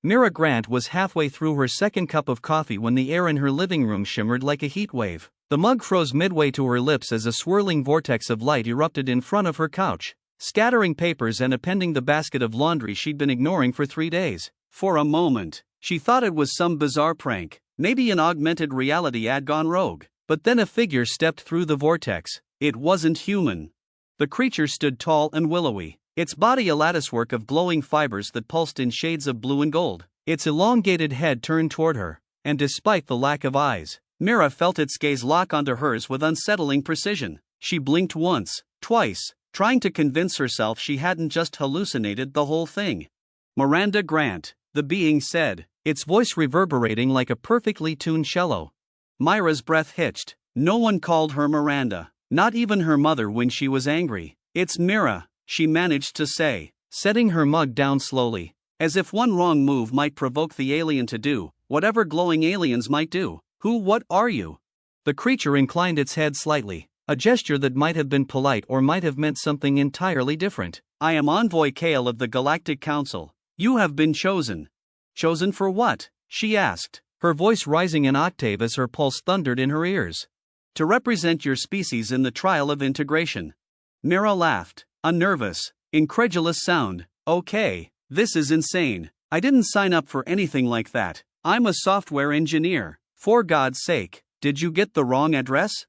Mira Grant was halfway through her second cup of coffee when the air in her living room shimmered like a heatwave. The mug froze midway to her lips as a swirling vortex of light erupted in front of her couch, scattering papers and upending the basket of laundry she'd been ignoring for 3 days. For a moment, she thought it was some bizarre prank, maybe an augmented reality ad gone rogue. But then a figure stepped through the vortex. It wasn't human. The creature stood tall and willowy, its body a latticework of glowing fibers that pulsed in shades of blue and gold, its elongated head turned toward her, and despite the lack of eyes, Mira felt its gaze lock onto hers with unsettling precision. She blinked once, twice, trying to convince herself she hadn't just hallucinated the whole thing. Miranda Grant, the being said, its voice reverberating like a perfectly tuned cello. Mira's breath hitched. No one called her Miranda, not even her mother when she was angry. "It's Mira," she managed to say, setting her mug down slowly, as if one wrong move might provoke the alien to do whatever glowing aliens might do. What are you?" The creature inclined its head slightly, a gesture that might have been polite or might have meant something entirely different. "I am Envoy Kale of the Galactic Council. You have been chosen." "Chosen for what?" she asked, her voice rising an octave as her pulse thundered in her ears. "To represent your species in the trial of integration." Mira laughed, a nervous, incredulous sound. "Okay, this is insane. I didn't sign up for anything like that. I'm a software engineer. For God's sake, did you get the wrong address?"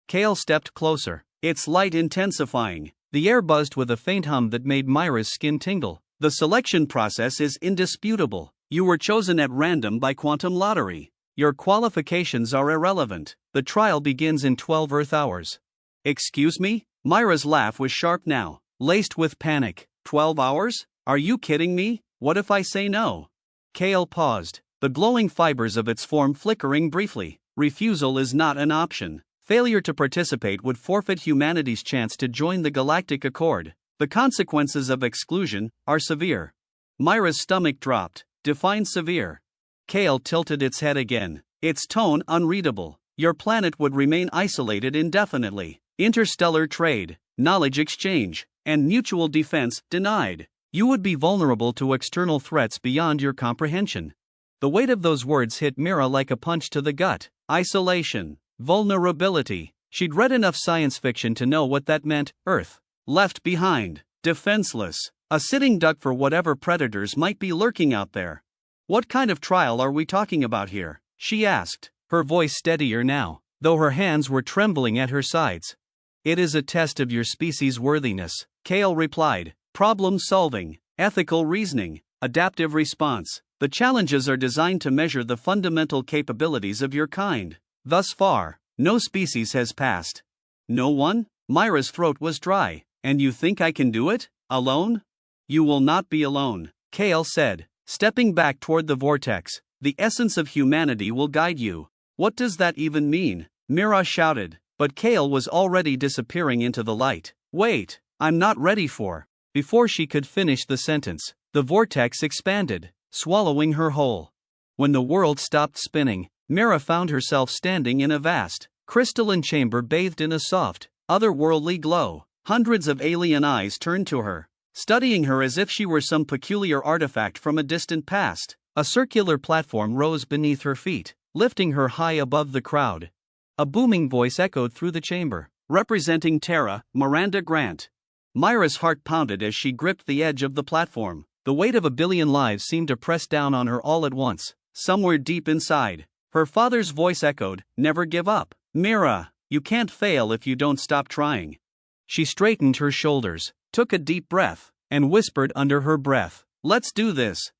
Kale stepped closer, its light intensifying. The air buzzed with a faint hum that made Mira's skin tingle. "The selection process is indisputable. You were chosen at random by quantum lottery. Your qualifications are irrelevant. The trial begins in 12 Earth hours." "Excuse me?" Mira's laugh was sharp now, laced with panic. 12 hours? Are you kidding me? What if I say no?" Kale paused, the glowing fibers of its form flickering briefly. "Refusal is not an option. Failure to participate would forfeit humanity's chance to join the Galactic Accord. The consequences of exclusion are severe." Mira's stomach dropped. "Define severe." Kale tilted its head again, its tone unreadable. "Your planet would remain isolated indefinitely. Interstellar trade, knowledge exchange, and mutual defense denied. You would be vulnerable to external threats beyond your comprehension." The weight of those words hit Mira like a punch to the gut. Isolation, vulnerability. She'd read enough science fiction to know what that meant. Earth, left behind, defenseless, a sitting duck for whatever predators might be lurking out there. "What kind of trial are we talking about here?" she asked, her voice steadier now, though her hands were trembling at her sides. "It is a test of your species' worthiness," Kale replied. "Problem solving, ethical reasoning, adaptive response. The challenges are designed to measure the fundamental capabilities of your kind. Thus far, no species has passed." "No one?" Mira's throat was dry. "And you think I can do it? Alone?" "You will not be alone," Kale said, stepping back toward the vortex. "The essence of humanity will guide you." "What does that even mean?" Mira shouted, but Kale was already disappearing into the light. "Wait, I'm not ready for." Before she could finish the sentence, the vortex expanded, swallowing her whole. When the world stopped spinning, Mira found herself standing in a vast, crystalline chamber bathed in a soft, otherworldly glow. Hundreds of alien eyes turned to her, studying her as if she were some peculiar artifact from a distant past. A circular platform rose beneath her feet, lifting her high above the crowd. A booming voice echoed through the chamber. "Representing Terra, Miranda Grant." Mira's heart pounded as she gripped the edge of the platform. The weight of a billion lives seemed to press down on her all at once. Somewhere deep inside, her father's voice echoed, "Never give up. Mira, you can't fail if you don't stop trying." She straightened her shoulders, took a deep breath, and whispered under her breath, "Let's do this."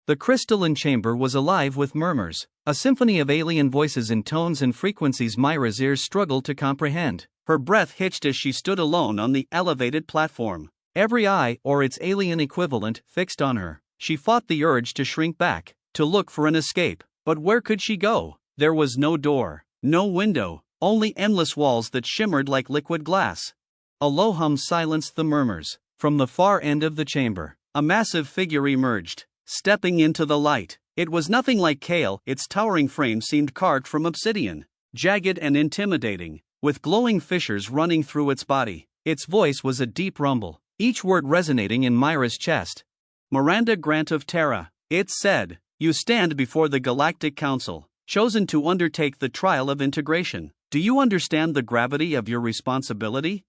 The crystalline chamber was alive with murmurs, a symphony of alien voices in tones and frequencies Mira's ears struggled to comprehend. Her breath hitched as she stood alone on the elevated platform, every eye, or its alien equivalent, fixed on her. She fought the urge to shrink back, to look for an escape. But where could she go? There was no door, no window, only endless walls that shimmered like liquid glass. A low hum silenced the murmurs. From the far end of the chamber, a massive figure emerged, stepping into the light. It was nothing like Kale. Its towering frame seemed carved from obsidian, jagged and intimidating, with glowing fissures running through its body. Its voice was a deep rumble, each word resonating in Mira's chest. "Miranda Grant of Terra," it said, You stand before the Galactic Council, chosen to undertake the trial of integration. Do you understand the gravity of your responsibility?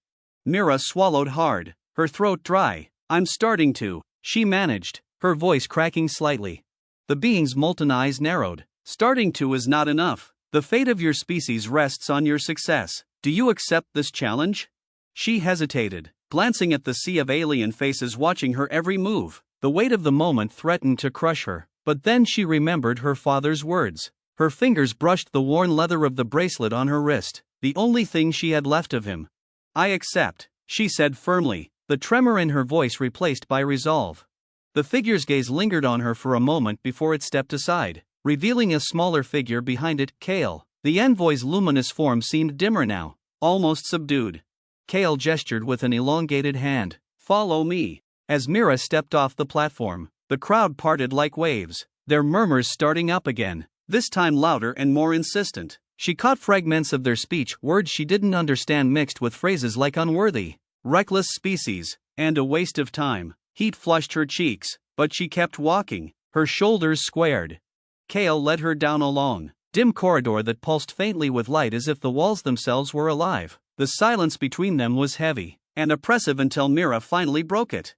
Mira swallowed hard, her throat dry. I'm starting to, she managed, her voice cracking slightly. The being's molten eyes narrowed. Starting to is not enough. The fate of your species rests on your success. Do you accept this challenge? She hesitated, glancing at the sea of alien faces watching her every move. The weight of the moment threatened to crush her, but then she remembered her father's words. Her fingers brushed the worn leather of the bracelet on her wrist, the only thing she had left of him. I accept, she said firmly, the tremor in her voice replaced by resolve. The figure's gaze lingered on her for a moment before it stepped aside, revealing a smaller figure behind it, Kale. The envoy's luminous form seemed dimmer now, almost subdued. Kale gestured with an elongated hand. Follow me. As Mira stepped off the platform, the crowd parted like waves, their murmurs starting up again, this time louder and more insistent. She caught fragments of their speech, words she didn't understand mixed with phrases like unworthy, reckless species, and a waste of time. Heat flushed her cheeks, but she kept walking, her shoulders squared. Kale led her down a long, dim corridor that pulsed faintly with light as if the walls themselves were alive. The silence between them was heavy and oppressive until Mira finally broke it.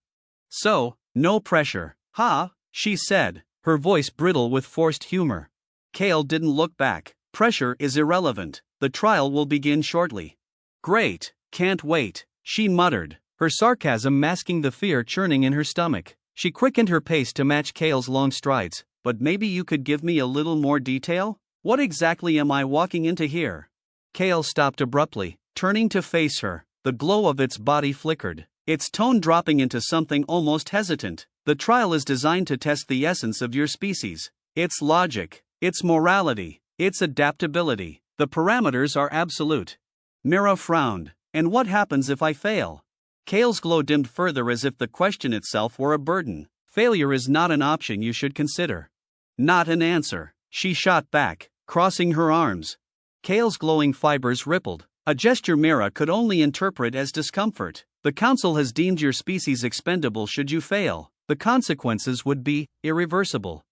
So, no pressure, huh? She said, her voice brittle with forced humor. Kale didn't look back. Pressure is irrelevant. The trial will begin shortly. Great, can't wait, she muttered, her sarcasm masking the fear churning in her stomach. She quickened her pace to match Kale's long strides. But maybe you could give me a little more detail? What exactly am I walking into here? Kale stopped abruptly, turning to face her. The glow of its body flickered, its tone dropping into something almost hesitant. The trial is designed to test the essence of your species, its logic, its morality, its adaptability. The parameters are absolute. Mira frowned. And what happens if I fail? Kale's glow dimmed further as if the question itself were a burden. Failure is not an option you should consider. Not an answer, she shot back, crossing her arms. Kale's glowing fibers rippled, a gesture Mira could only interpret as discomfort. The council has deemed your species expendable should you fail. The consequences would be irreversible.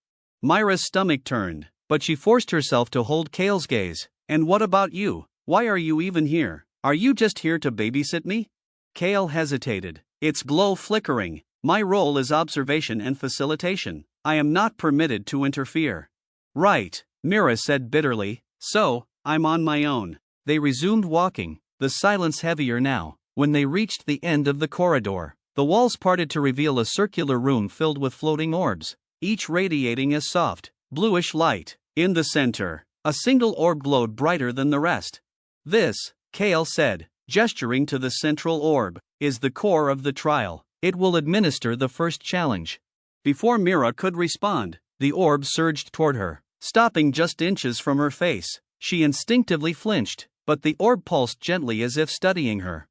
Mira's stomach turned, but she forced herself to hold Kale's gaze. And what about you? Why are you even here? Are you just here to babysit me? Kale hesitated, its glow flickering. My role is observation and facilitation. I am not permitted to interfere. Right, Mira said bitterly, so, I'm on my own. They resumed walking, the silence heavier now. When they reached the end of the corridor, the walls parted to reveal a circular room filled with floating orbs, each radiating a soft, bluish light. In the center, a single orb glowed brighter than the rest. This, Kale said, gesturing to the central orb, is the core of the trial. It will administer the first challenge. Before Mira could respond, the orb surged toward her, stopping just inches from her face. She instinctively flinched, but the orb pulsed gently as if studying her.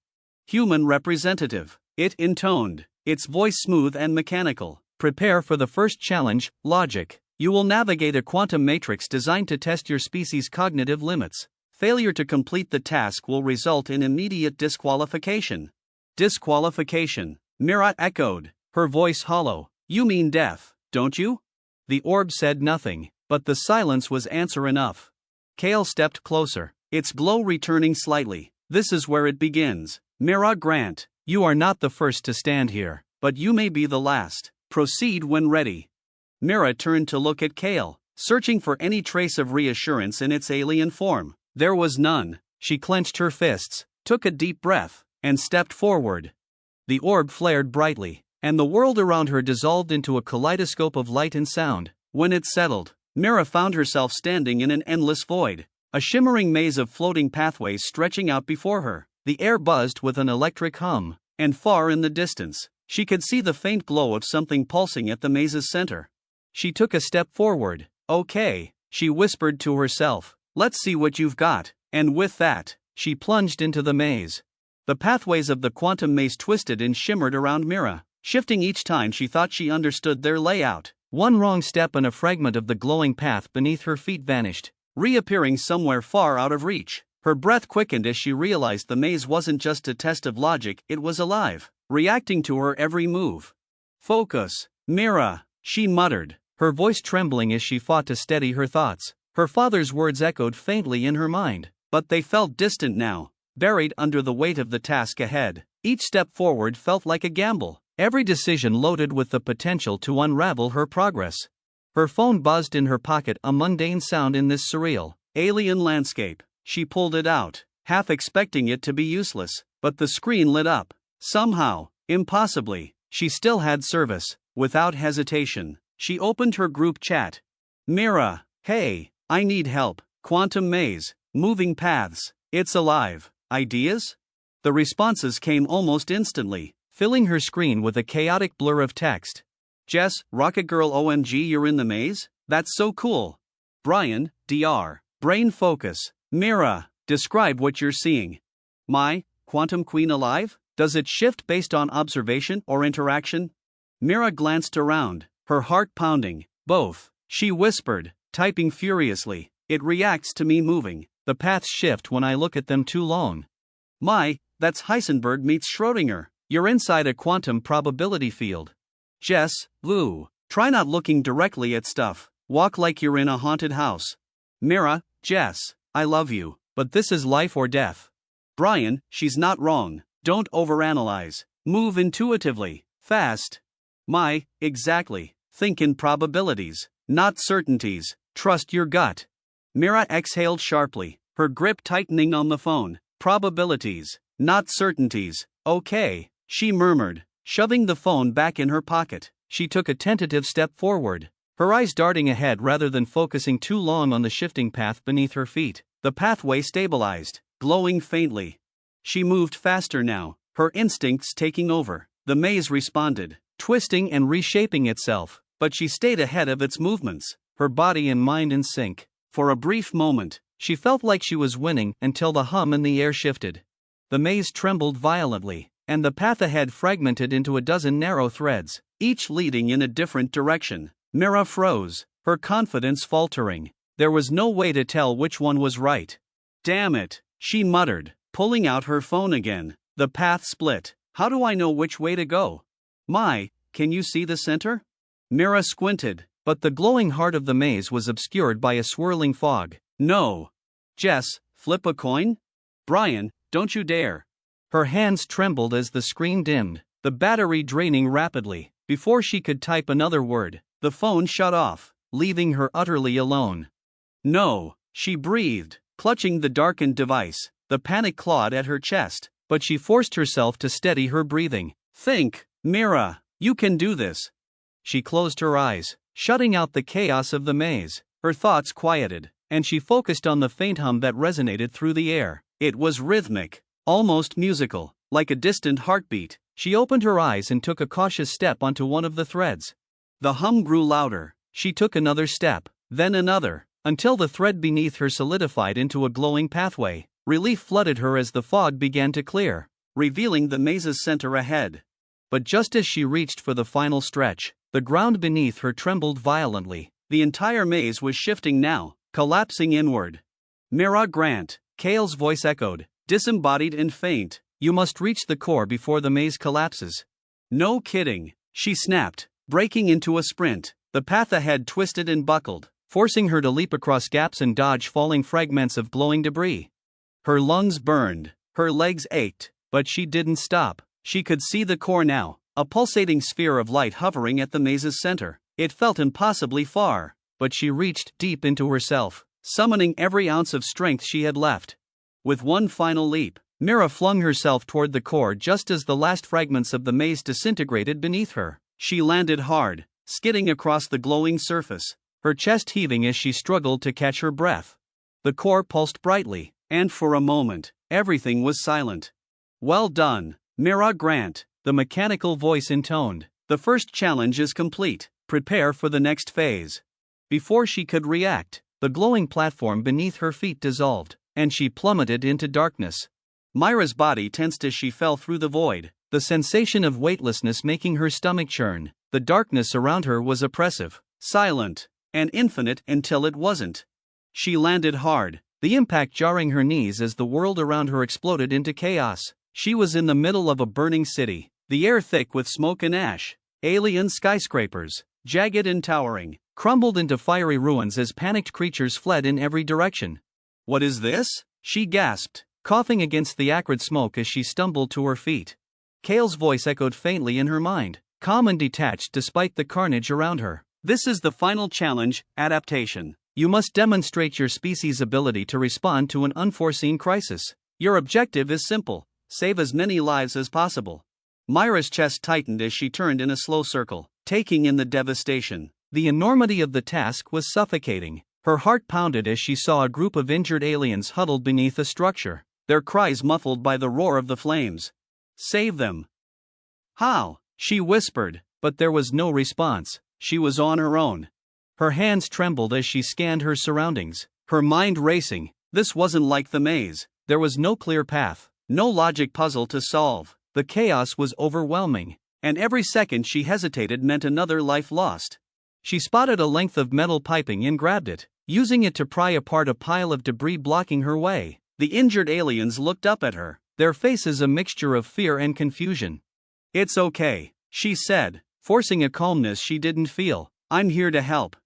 Human representative, it intoned, its voice smooth and mechanical. Prepare for the first challenge, logic. You will navigate a quantum matrix designed to test your species' cognitive limits. Failure to complete the task will result in immediate disqualification. Disqualification, Mira echoed, her voice hollow. You mean death, don't you? The orb said nothing, but the silence was answer enough. Kale stepped closer, its glow returning slightly. This is where it begins. Mira Grant, you are not the first to stand here, but you may be the last. Proceed when ready. Mira turned to look at Kale, searching for any trace of reassurance in its alien form. There was none. She clenched her fists, took a deep breath, and stepped forward. The orb flared brightly, and the world around her dissolved into a kaleidoscope of light and sound. When it settled, Mira found herself standing in an endless void, a shimmering maze of floating pathways stretching out before her. The air buzzed with an electric hum, and far in the distance, she could see the faint glow of something pulsing at the maze's center. She took a step forward. Okay, she whispered to herself. Let's see what you've got. And with that, she plunged into the maze. The pathways of the quantum maze twisted and shimmered around Mira, shifting each time she thought she understood their layout. One wrong step and a fragment of the glowing path beneath her feet vanished, reappearing somewhere far out of reach. Her breath quickened as she realized the maze wasn't just a test of logic, it was alive, reacting to her every move. Focus, Mira, she muttered, her voice trembling as she fought to steady her thoughts. Her father's words echoed faintly in her mind, but they felt distant now, buried under the weight of the task ahead. Each step forward felt like a gamble, every decision loaded with the potential to unravel her progress. Her phone buzzed in her pocket, a mundane sound in this surreal, alien landscape. She pulled it out, half expecting it to be useless, but the screen lit up. Somehow, impossibly, she still had service. Without hesitation, she opened her group chat. Mira, hey, I need help. Quantum maze, moving paths, it's alive. Ideas? The responses came almost instantly, filling her screen with a chaotic blur of text. Jess, Rocket Girl, OMG, you're in the maze? That's so cool. Brian, DR, brain focus. Mira, describe what you're seeing. My, Quantum Queen alive? Does it shift based on observation or interaction? Mira glanced around, her heart pounding. Both, she whispered, typing furiously. It reacts to me moving. The paths shift when I look at them too long. My, that's Heisenberg meets Schrödinger. You're inside a quantum probability field. Jess, Lou, try not looking directly at stuff. Walk like you're in a haunted house. Mira, Jess, I love you, but this is life or death. Brian, she's not wrong. Don't overanalyze. Move intuitively, fast. My, exactly. Think in probabilities, not certainties. Trust your gut. Mira exhaled sharply, her grip tightening on the phone. Probabilities, not certainties. Okay, she murmured, shoving the phone back in her pocket. She took a tentative step forward, her eyes darting ahead rather than focusing too long on the shifting path beneath her feet. The pathway stabilized, glowing faintly. She moved faster now, her instincts taking over. The maze responded, twisting and reshaping itself, but she stayed ahead of its movements, her body and mind in sync. For a brief moment, she felt like she was winning until the hum in the air shifted. The maze trembled violently, and the path ahead fragmented into a dozen narrow threads, each leading in a different direction. Mira froze, her confidence faltering. There was no way to tell which one was right. Damn it, she muttered, pulling out her phone again. The path split. How do I know which way to go? My, can you see the center? Mira squinted, but the glowing heart of the maze was obscured by a swirling fog. No. Jess, flip a coin? Brian, don't you dare. Her hands trembled as the screen dimmed, the battery draining rapidly. Before she could type another word, the phone shut off, leaving her utterly alone. No, she breathed, clutching the darkened device. The panic clawed at her chest, but she forced herself to steady her breathing. Think, Mira, you can do this. She closed her eyes, shutting out the chaos of the maze. Her thoughts quieted, and she focused on the faint hum that resonated through the air. It was rhythmic, almost musical, like a distant heartbeat. She opened her eyes and took a cautious step onto one of the threads. The hum grew louder. She took another step, then another, until the thread beneath her solidified into a glowing pathway. Relief flooded her as the fog began to clear, revealing the maze's center ahead. But just as she reached for the final stretch, the ground beneath her trembled violently. The entire maze was shifting now, collapsing inward. Mira Grant, Kale's voice echoed, disembodied and faint. You must reach the core before the maze collapses. No kidding, she snapped, breaking into a sprint. The path ahead twisted and buckled, forcing her to leap across gaps and dodge falling fragments of glowing debris. Her lungs burned, her legs ached, but she didn't stop. She could see the core now, a pulsating sphere of light hovering at the maze's center. It felt impossibly far, but she reached deep into herself, summoning every ounce of strength she had left. With one final leap, Mira flung herself toward the core just as the last fragments of the maze disintegrated beneath her. She landed hard, skidding across the glowing surface, her chest heaving as she struggled to catch her breath. The core pulsed brightly, and for a moment, everything was silent. Well done, Mira Grant, the mechanical voice intoned. The first challenge is complete. Prepare for the next phase. Before she could react, the glowing platform beneath her feet dissolved, and she plummeted into darkness. Mira's body tensed as she fell through the void, the sensation of weightlessness making her stomach churn. The darkness around her was oppressive, silent, and infinite until it wasn't. She landed hard, the impact jarring her knees as the world around her exploded into chaos. She was in the middle of a burning city, the air thick with smoke and ash, alien skyscrapers, jagged and towering, crumbled into fiery ruins as panicked creatures fled in every direction. "What is this?" she gasped, coughing against the acrid smoke as she stumbled to her feet. Kale's voice echoed faintly in her mind, calm and detached despite the carnage around her. "This is the final challenge, adaptation. You must demonstrate your species' ability to respond to an unforeseen crisis. Your objective is simple: save as many lives as possible." Mira's chest tightened as she turned in a slow circle, taking in the devastation. The enormity of the task was suffocating. Her heart pounded as she saw a group of injured aliens huddled beneath a structure, their cries muffled by the roar of the flames. "Save them." "How?" she whispered, but there was no response. She was on her own. Her hands trembled as she scanned her surroundings, her mind racing. This wasn't like the maze. There was no clear path, no logic puzzle to solve. The chaos was overwhelming, and every second she hesitated meant another life lost. She spotted a length of metal piping and grabbed it, using it to pry apart a pile of debris blocking her way. The injured aliens looked up at her, their faces a mixture of fear and confusion. "It's okay," she said, forcing a calmness she didn't feel. "I'm here to help."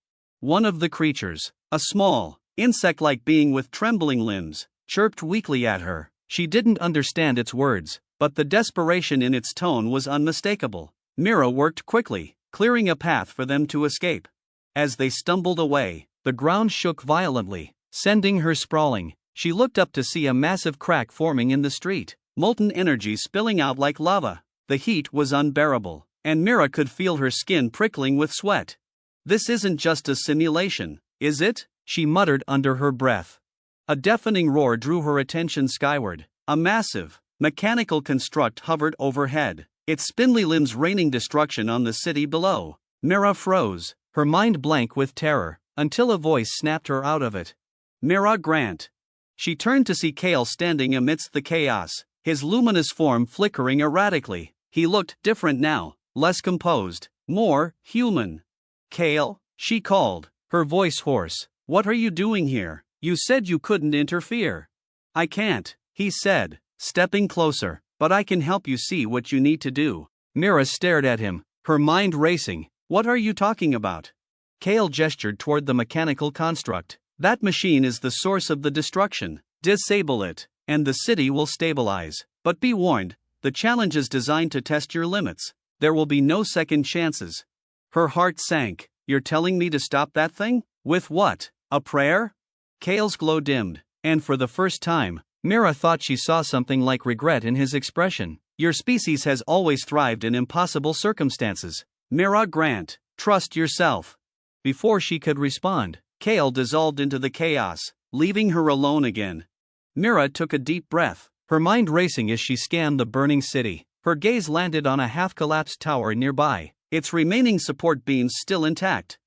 One of the creatures, a small, insect-like being with trembling limbs, chirped weakly at her. She didn't understand its words, but the desperation in its tone was unmistakable. Mira worked quickly, clearing a path for them to escape. As they stumbled away, the ground shook violently, sending her sprawling. She looked up to see a massive crack forming in the street, molten energy spilling out like lava. The heat was unbearable, and Mira could feel her skin prickling with sweat. "This isn't just a simulation, is it?" she muttered under her breath. A deafening roar drew her attention skyward. A massive, mechanical construct hovered overhead, its spindly limbs raining destruction on the city below. Mira froze, her mind blank with terror, until a voice snapped her out of it. "Mira Grant." She turned to see Kale standing amidst the chaos, his luminous form flickering erratically. He looked different now, less composed, more human. "Kale," she called, her voice hoarse, "what are you doing here? You said you couldn't interfere." "I can't," he said, stepping closer, "but I can help you see what you need to do." Mira stared at him, her mind racing. "What are you talking about?" Kale gestured toward the mechanical construct. "That machine is the source of the destruction. Disable it, and the city will stabilize. But be warned, the challenge is designed to test your limits. There will be no second chances." Her heart sank. "You're telling me to stop that thing? With what? A prayer?" Kale's glow dimmed, and for the first time, Mira thought she saw something like regret in his expression. "Your species has always thrived in impossible circumstances. Mira Grant, trust yourself." Before she could respond, Kale dissolved into the chaos, leaving her alone again. Mira took a deep breath, her mind racing as she scanned the burning city. Her gaze landed on a half-collapsed tower nearby, its remaining support beams still intact.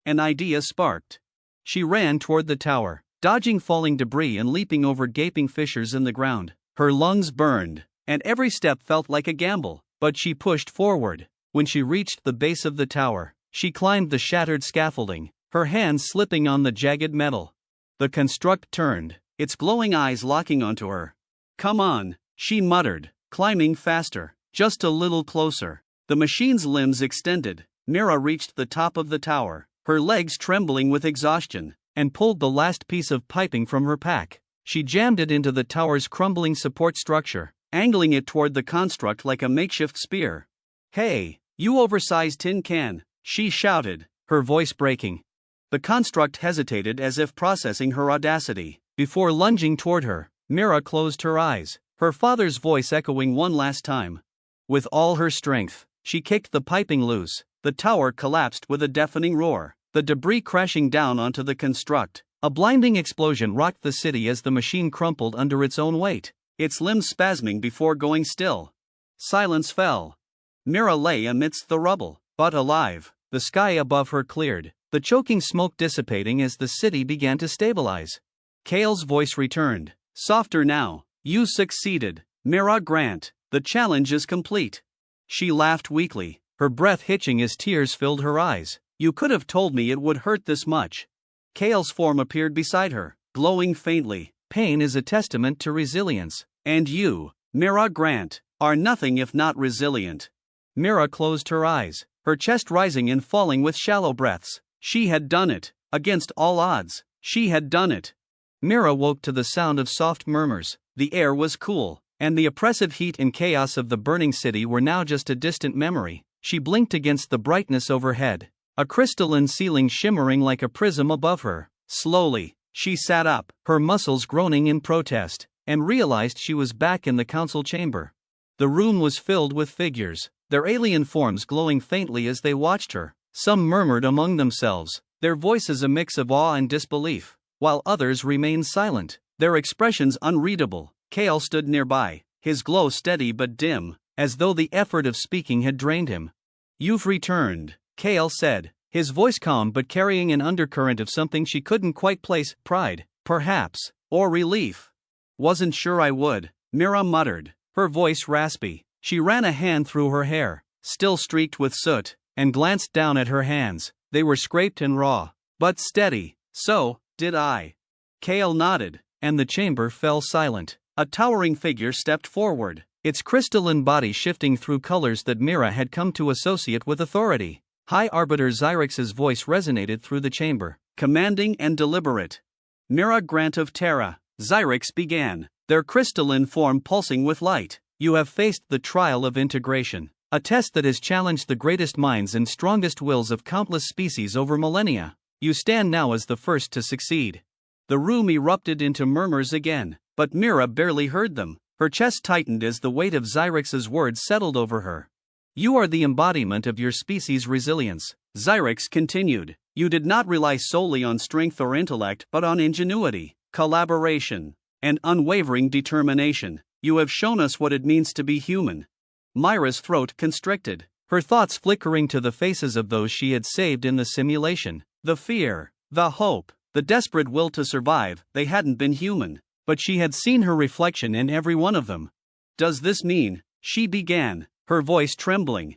An idea sparked. She ran toward the tower, dodging falling debris and leaping over gaping fissures in the ground. Her lungs burned, and every step felt like a gamble, but she pushed forward. When she reached the base of the tower, she climbed the shattered scaffolding, her hands slipping on the jagged metal. The construct turned, its glowing eyes locking onto her. "Come on," she muttered, climbing faster, just a little closer. The machine's limbs extended. Mira reached the top of the tower, her legs trembling with exhaustion, and pulled the last piece of piping from her pack. She jammed it into the tower's crumbling support structure, angling it toward the construct like a makeshift spear. "Hey, you oversized tin can," she shouted, her voice breaking. The construct hesitated as if processing her audacity. Before lunging toward her, Mira closed her eyes, her father's voice echoing one last time. With all her strength, she kicked the piping loose. The tower collapsed with a deafening roar, the debris crashing down onto the construct. A blinding explosion rocked the city as the machine crumpled under its own weight, its limbs spasming before going still. Silence fell. Mira lay amidst the rubble, but alive. The sky above her cleared, the choking smoke dissipating as the city began to stabilize. Kale's voice returned, softer now. "You succeeded, Mira Grant. The challenge is complete." She laughed weakly, her breath hitching as tears filled her eyes. "You could have told me it would hurt this much." Kale's form appeared beside her, glowing faintly. "Pain is a testament to resilience. And you, Mira Grant, are nothing if not resilient." Mira closed her eyes, her chest rising and falling with shallow breaths. She had done it. Against all odds, she had done it. Mira woke to the sound of soft murmurs. The air was cool, and the oppressive heat and chaos of the burning city were now just a distant memory. She blinked against the brightness overhead, a crystalline ceiling shimmering like a prism above her. Slowly, she sat up, her muscles groaning in protest, and realized she was back in the council chamber. The room was filled with figures, their alien forms glowing faintly as they watched her. Some murmured among themselves, their voices a mix of awe and disbelief, while others remained silent, their expressions unreadable. Kale stood nearby, his glow steady but dim, as though the effort of speaking had drained him. "You've returned," Kale said, his voice calm but carrying an undercurrent of something she couldn't quite place, pride, perhaps, or relief. "Wasn't sure I would," Mira muttered, her voice raspy. She ran a hand through her hair, still streaked with soot, and glanced down at her hands. They were scraped and raw, but steady. "So, did I." Kale nodded, and the chamber fell silent. A towering figure stepped forward, its crystalline body shifting through colors that Mira had come to associate with authority. High Arbiter Xyrix's voice resonated through the chamber, commanding and deliberate. "Mira Grant of Terra," Xyrix began, their crystalline form pulsing with light. "You have faced the trial of integration, a test that has challenged the greatest minds and strongest wills of countless species over millennia. You stand now as the first to succeed." The room erupted into murmurs again, but Mira barely heard them. Her chest tightened as the weight of Xyrix's words settled over her. "You are the embodiment of your species' resilience," Xyrix continued. "You did not rely solely on strength or intellect but on ingenuity, collaboration, and unwavering determination. You have shown us what it means to be human." Mira's throat constricted, her thoughts flickering to the faces of those she had saved in the simulation. The fear, the hope, the desperate will to survive. They hadn't been human, but she had seen her reflection in every one of them. "Does this mean," she began, her voice trembling.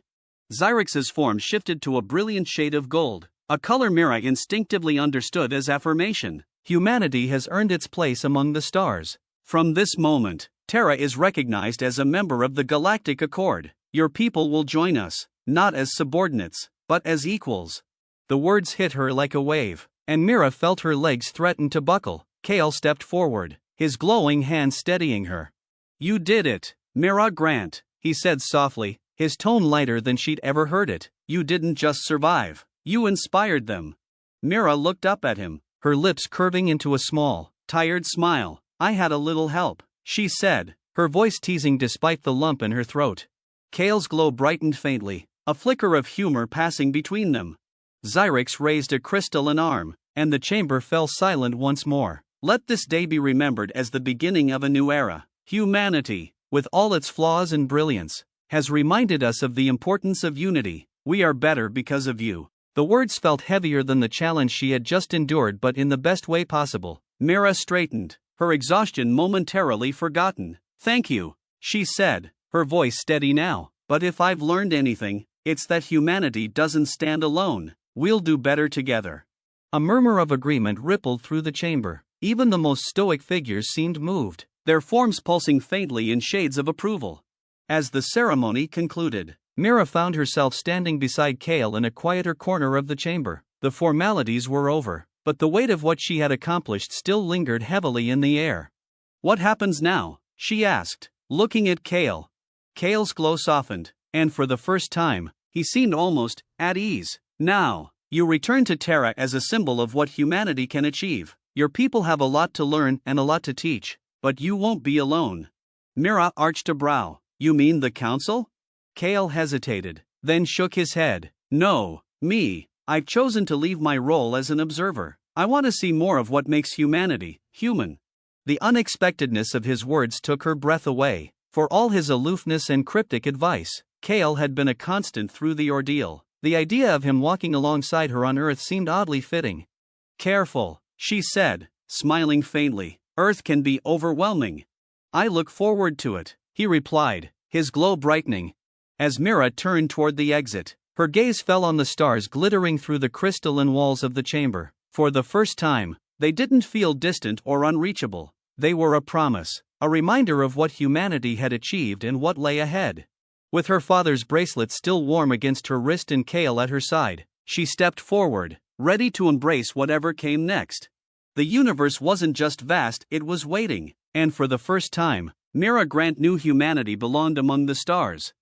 Xyrix's form shifted to a brilliant shade of gold, a color Mira instinctively understood as affirmation. "Humanity has earned its place among the stars. From this moment, Terra is recognized as a member of the Galactic Accord. Your people will join us, not as subordinates, but as equals." The words hit her like a wave, and Mira felt her legs threaten to buckle. Kale stepped forward, his glowing hand steadying her. "You did it, Mira Grant," he said softly, his tone lighter than she'd ever heard it. "You didn't just survive, you inspired them." Mira looked up at him, her lips curving into a small, tired smile. "I had a little help," she said, her voice teasing despite the lump in her throat. Kale's glow brightened faintly, a flicker of humor passing between them. Xyrix raised a crystalline arm, and the chamber fell silent once more. "Let this day be remembered as the beginning of a new era. Humanity, with all its flaws and brilliance, has reminded us of the importance of unity. We are better because of you." The words felt heavier than the challenge she had just endured, but in the best way possible. Mira straightened, her exhaustion momentarily forgotten. "Thank you," she said, her voice steady now. "But if I've learned anything, it's that humanity doesn't stand alone. We'll do better together." A murmur of agreement rippled through the chamber. Even the most stoic figures seemed moved, their forms pulsing faintly in shades of approval. As the ceremony concluded, Mira found herself standing beside Kale in a quieter corner of the chamber. The formalities were over, but the weight of what she had accomplished still lingered heavily in the air. "What happens now?" she asked, looking at Kale. Kale's glow softened, and for the first time, he seemed almost at ease. "Now, you return to Terra as a symbol of what humanity can achieve. Your people have a lot to learn and a lot to teach, but you won't be alone." Mira arched a brow. "You mean the council?" Kale hesitated, then shook his head. "No, me. I've chosen to leave my role as an observer. I want to see more of what makes humanity human." The unexpectedness of his words took her breath away. For all his aloofness and cryptic advice, Kale had been a constant through the ordeal. The idea of him walking alongside her on Earth seemed oddly fitting. "Careful," she said, smiling faintly. "Earth can be overwhelming." "I look forward to it," he replied, his glow brightening. As Mira turned toward the exit, her gaze fell on the stars glittering through the crystalline walls of the chamber. For the first time, they didn't feel distant or unreachable. They were a promise, a reminder of what humanity had achieved and what lay ahead. With her father's bracelet still warm against her wrist and Kale at her side, she stepped forward, ready to embrace whatever came next. The universe wasn't just vast, it was waiting, and for the first time, Mira Grant knew humanity belonged among the stars.